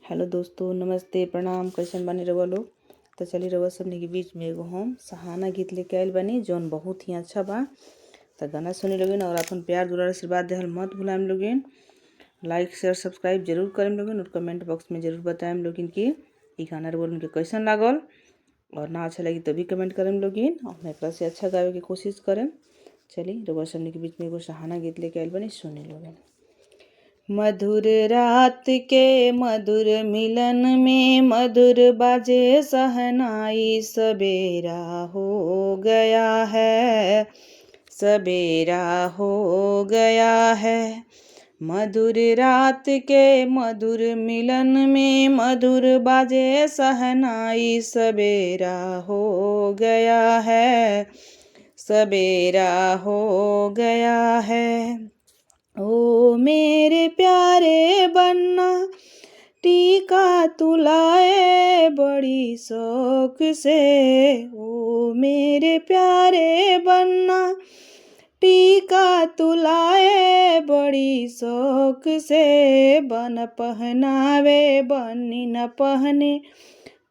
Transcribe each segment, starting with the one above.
Hello दोस्तों, नमस्ते, प्रणाम। कैसन बानी रउआ लोग? तो चली रउआ सबनी के बीच में एगो हम सहाना गीत लेके आयल बानी जौन बहुत ही अच्छा बा। तो गाना सुनी लोगिन और अपन प्यार दुलार आशीर्वाद देहल मत भुलाएम लोगिन। लाइक शेयर सब्सक्राइब जरूर करेम लोगिन और कमेंट बॉक्स में जरूर बताएम लोगिन कि ई गाना रउआ लोगन के कैसन लागल। और ना अच्छा लगी तो भी कमेंट करेम लोगिन और मैं एकरा से अच्छा गावे की कोशिश करेम। चली रउआ सबनी के बीच में एगो सहाना गीत लेके आयल बानी, सुनी लोगिन। मधुर रात के मधुर मिलन में मधुर बाजे सहनाई, सवेरा हो गया है, सवेरा हो गया है। मधुर रात के मधुर मिलन में मधुर बाजे सहनाई, सवेरा हो गया है, सवेरा हो गया है। ओ मेरे प्यारे बन्ना, टीका तुलाए बड़ी शौक से। ओ मेरे प्यारे बन्ना, टीका तुलाए बड़ी शौक से। बन पहनावे बनी न पहने,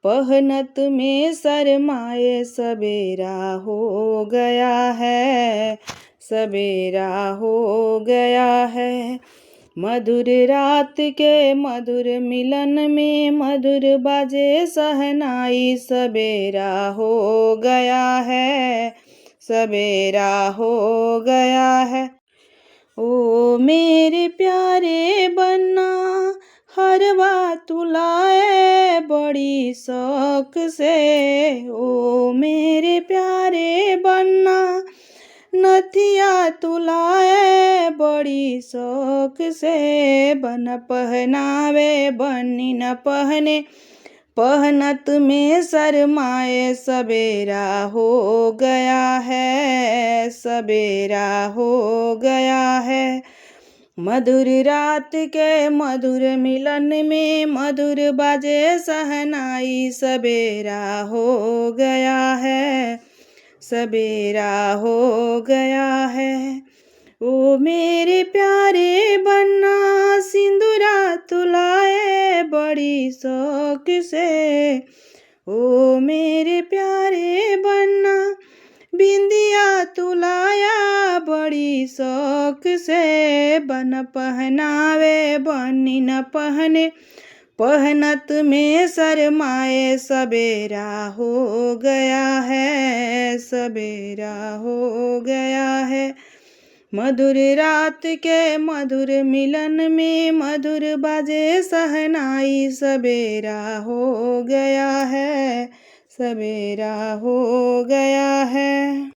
पहनत में शरमाए, सवेरा हो गया है, सवेरा हो गया है। मधुर रात के मधुर मिलन में मधुर बाजे सहनाई, सवेरा हो गया है, सवेरा हो गया है। ओ मेरे प्यारे बन्ना, हरवा तुलाए बड़ी शौक से। ओ मेरे प्यारे बन्ना, नथिया तुलाए बड़ी शौक से। बन पहनावे बनी न पहने, पहनत में शरमाए, सवेरा हो गया है, सवेरा हो गया है। मधुर रात के मधुर मिलन में मधुर बाजे सहनाई, सवेरा हो गया है, सवेरा हो गया है। ओ मेरे प्यारे बन्ना, सिंदूरा तुलाए बड़ी शौक से। ओ मेरे प्यारे बन्ना, बिंदिया तुलाया बड़ी शौक से। बन पहनावे बनी न पहने, पहनत में शरमाए, सवेरा हो गया है, सवेरा हो गया है। मधुर रात के मधुर मिलन में मधुर बाजे सहनाई, सवेरा हो गया है, सवेरा हो गया है।